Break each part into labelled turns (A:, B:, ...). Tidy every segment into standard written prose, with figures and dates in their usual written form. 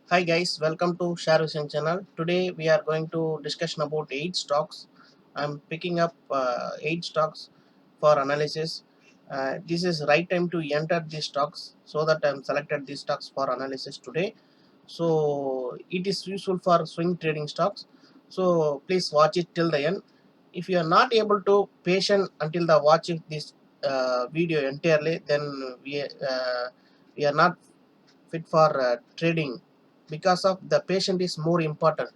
A: Hi guys, welcome to Share Vision channel. Today we are going to discussion about 8 stocks. I'm picking up 8 stocks for analysis. This is right time to enter these stocks, so that I'm selected these stocks for analysis today. So it is useful for swing trading stocks. So please watch it till the end. If you are not able to patient until the watch this video entirely, then we are not fit for trading, because of the patient is more important.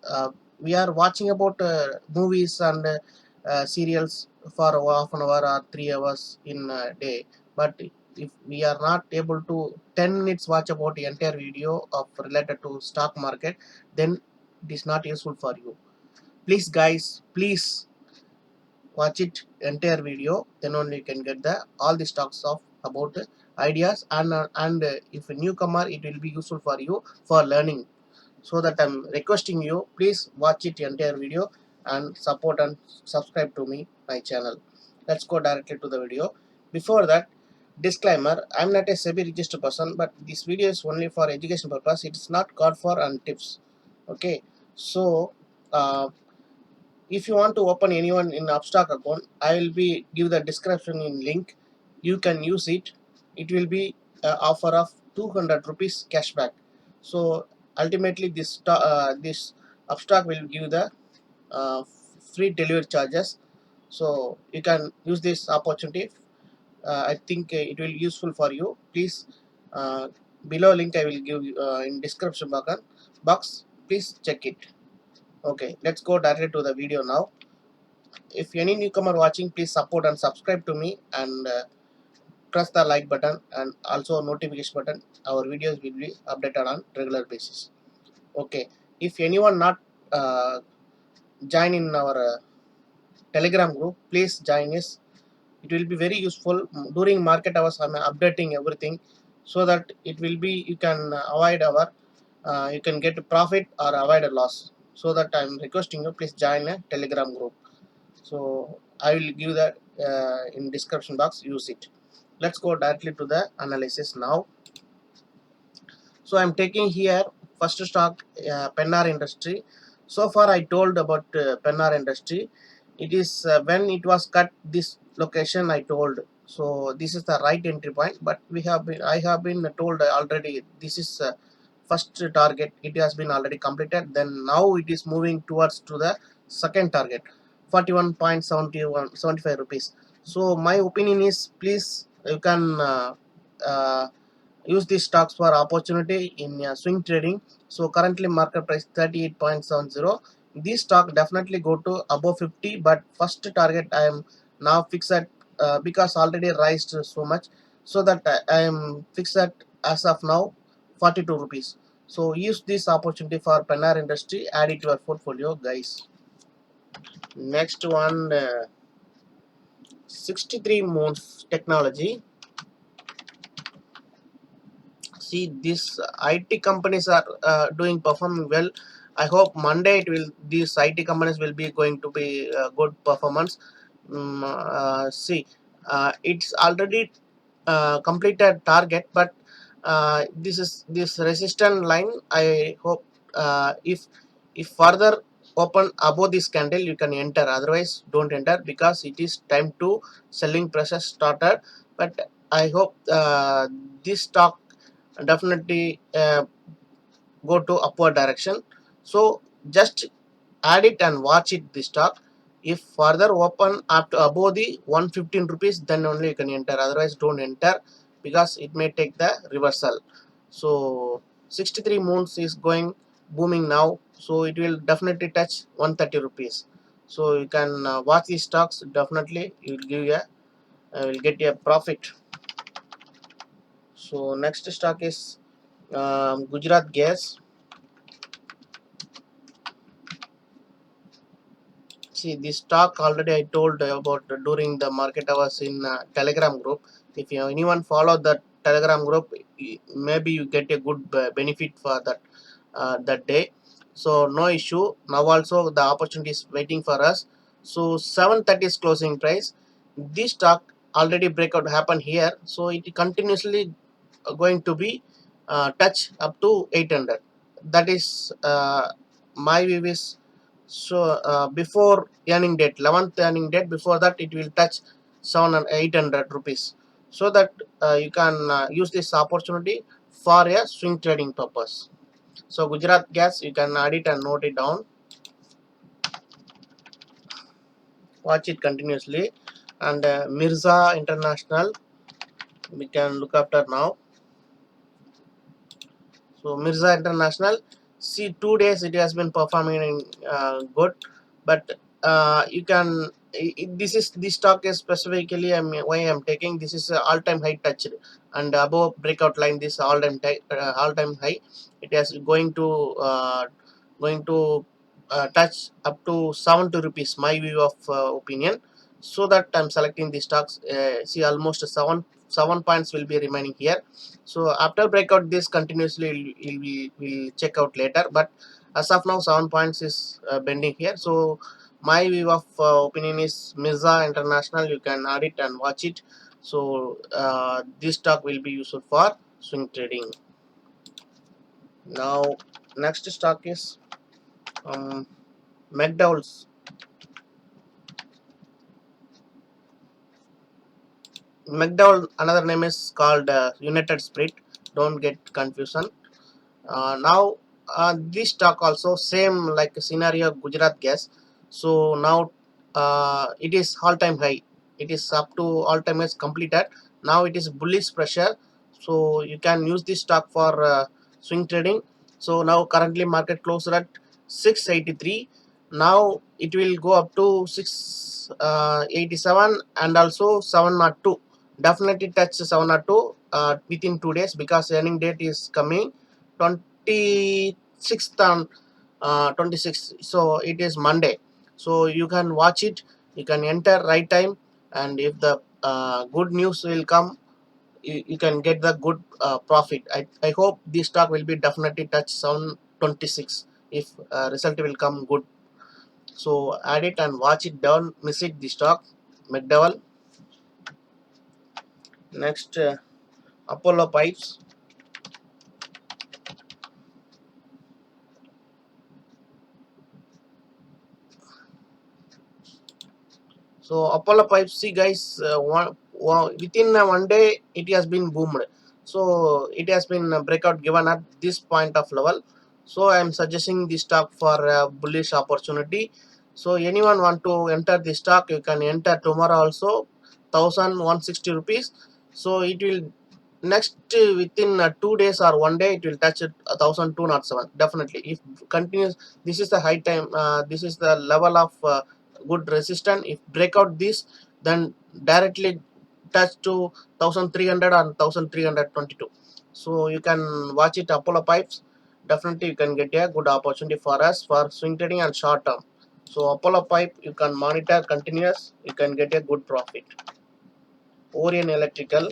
A: uh, we are watching about movies and serials for half an hour or 3 hours in a day, but if we are not able to 10 minutes watch about the entire video of related to stock market, then it is not useful for you. Please guys, please watch it entire video, then only you can get the all the stocks of about ideas, and if a newcomer, it will be useful for you for learning. So that I'm requesting you, please watch it entire video and support and subscribe to me my channel. Let's go directly to the video. Before that, disclaimer: I'm not a SEBI registered person, but this video is only for education purpose. It is not called for and tips. Okay, so uh, if you want to open anyone in Upstock account, I will be give the description in link. You can use it. It will be offer of 200 rupees cashback. So ultimately this Upstock will give the uh, free delivery charges. So you can use this opportunity. I think it will useful for you. Please, uh, below link I will give in description box. Please check it. Okay, let's go directly to the video now. If any newcomer watching, please support and subscribe to me, and press the like button and also notification button. Our videos will be updated on regular basis. Okay, if anyone not uh, join in our telegram group, please join us. It will be very useful. During market hours I'm updating everything, so that it will be you can avoid our you can get profit or avoid a loss. So that I'm requesting you, please join a telegram group. So I will give that in description box. Use it. Let's go directly to the analysis now. So I'm taking here first stock, Pennar Industry. So far I told about Pennar Industry. It is when it was cut this location I told. So this is the right entry point, but I have been told already this is first target. It has been already completed. Then now it is moving towards to the second target, 41.75 rupees. So my opinion is, please you can uh, use these stocks for opportunity in swing trading. So currently market price 38.70. This stock definitely go to above 50, but first target I am now fixed at because already raised so much, so that I am fixed at as of now 42 rupees. So use this opportunity for Pennar Industry, add it to your portfolio guys. Next one, 63 Moons Technology. See, these IT companies are doing performing well. I hope Monday these IT companies will be going to be good performance. See, it's already completed target, but this resistance line. I hope if further open above this candle, you can enter. Otherwise, don't enter, because it is time to selling process started. But I hope this stock definitely go to upward direction. So just add it and watch it the stock. If further open up to above the 115 rupees, then only you can enter. Otherwise don't enter, because it may take the reversal. So 63 moons is going booming now, so it will definitely touch 130 rupees. So you can watch these stocks. Definitely you will give a will get a profit. So next stock is Gujarat Gas. See, this talk already I told about during the market hours in Telegram group. If you anyone follow the Telegram group, maybe you get a good benefit for that day. So no issue. Now also the opportunity is waiting for us. So 730 is closing price. This stock already breakout happened here, so it continuously going to be touch up to 800. That is my view is. So before earning date, 11th earning date, before that it will touch 800 rupees, so that you can use this opportunity for a swing trading purpose. So Gujarat Gas, you can add it and note it down, watch it continuously. And Mirza International, we can look after now. So Mirza International, see 2 days it has been performing good, but you can this stock is specifically why I'm taking this is all-time high touched and above breakout line, this all-time high. It is going to touch up to 70 rupees. My view of opinion. So that I'm selecting the stocks. See almost seven points will be remaining here. So after breakout this continuously will check out later, but as of now 7 points is bending here. So my view of opinion is Mirza International, you can add it and watch it. So this stock will be useful for swing trading. Now next stock is McDowell's. McDowell, another name is called United Spirit, don't get confusion. Now this stock also same like scenario Gujarat Gas. So now it is all-time high. It is up to all-time highs completed. Now it is bullish pressure. So you can use this stock for swing trading. So now currently market closed at 683. Now it will go up to 687 and also 702. Definitely touch 702 within 2 days, because earning date is coming 26th on 26th. So it is Monday. So you can watch it, you can enter right time, and if the good news will come, you can get the good profit. I hope this stock will be definitely touch 726 if result will come good. So add it and watch it, down miss it the stock. McDowell. Next Apollo Pipes. So Apollo Pipes, see guys, within 1 day it has been boomed. So it has been breakout given at this point of level. So I am suggesting this stock for a bullish opportunity. So anyone want to enter the stock, you can enter tomorrow also, 1160 rupees. So it will next within 2 days or 1 day it will touch it 1207 definitely. If continues, this is the high time. This is the level of good resistance. If break out this, then directly touch to 1300 and 1322. So you can watch it Apollo Pipes. Definitely you can get a good opportunity for us for swing trading and short term. So Apollo Pipe you can monitor continuous, you can get a good profit. Orion Electrical.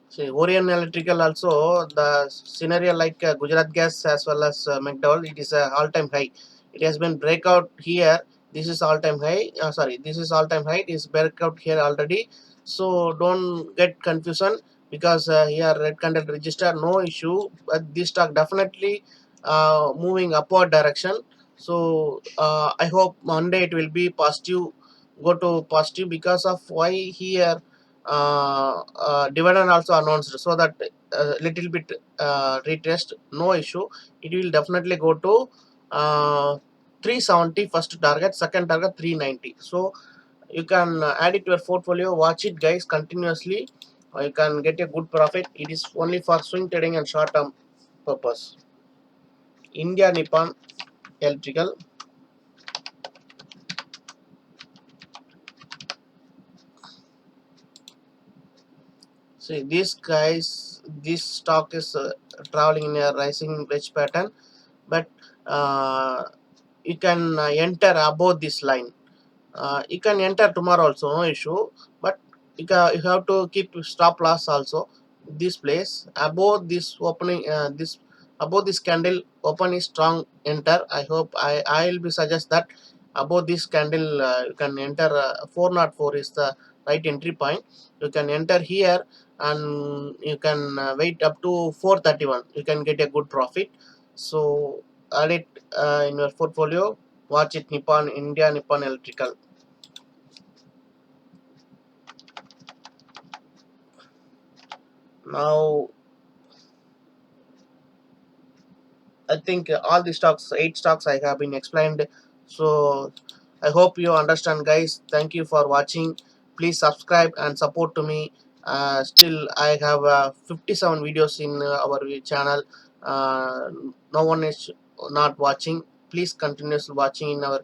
A: See, Orion Electrical also the scenario like Gujarat Gas as well as McDowell. It is a all-time high. It has been breakout here. This is all-time high. Sorry, this is all-time high. It is breakout here already. So don't get confusion, because here red candle register, no issue. But this stock definitely moving upward direction. So I hope Monday it will be positive, go to positive, because of why here dividend also announced, so that little bit retest, no issue. It will definitely go to 370 first target, second target 390. So you can add it to your portfolio, watch it guys continuously. You can get a good profit. It is only for swing trading and short term purpose. India Nippon Electrical. See these guys, this stock is traveling in a rising wedge pattern, but uh, you can enter above this line. You can enter tomorrow also, no issue, but you have to keep stop loss also. This place above this opening, this above this candle open is strong, enter. I hope I will be suggest that above this candle you can enter. 404 is the right entry point. You can enter here and you can wait up to 431. You can get a good profit. So add it in your portfolio. Watch it, Nippon India Nippon Electrical. Now I think all the stocks, 8 stocks I have been explained. So I hope you understand, guys. Thank you for watching. Please subscribe and support to me. Still, I have 57 videos in our channel. No one is not watching. Please continue watching in our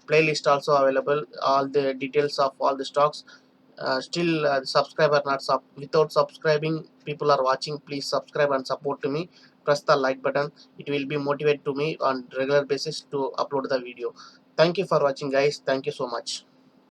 A: playlist also available. All the details of all the stocks. Still, subscriber not without subscribing people are watching. Please subscribe and support to me. Press the like button. It will be motivate to me on regular basis to upload the video. Thank you for watching, guys. Thank you so much.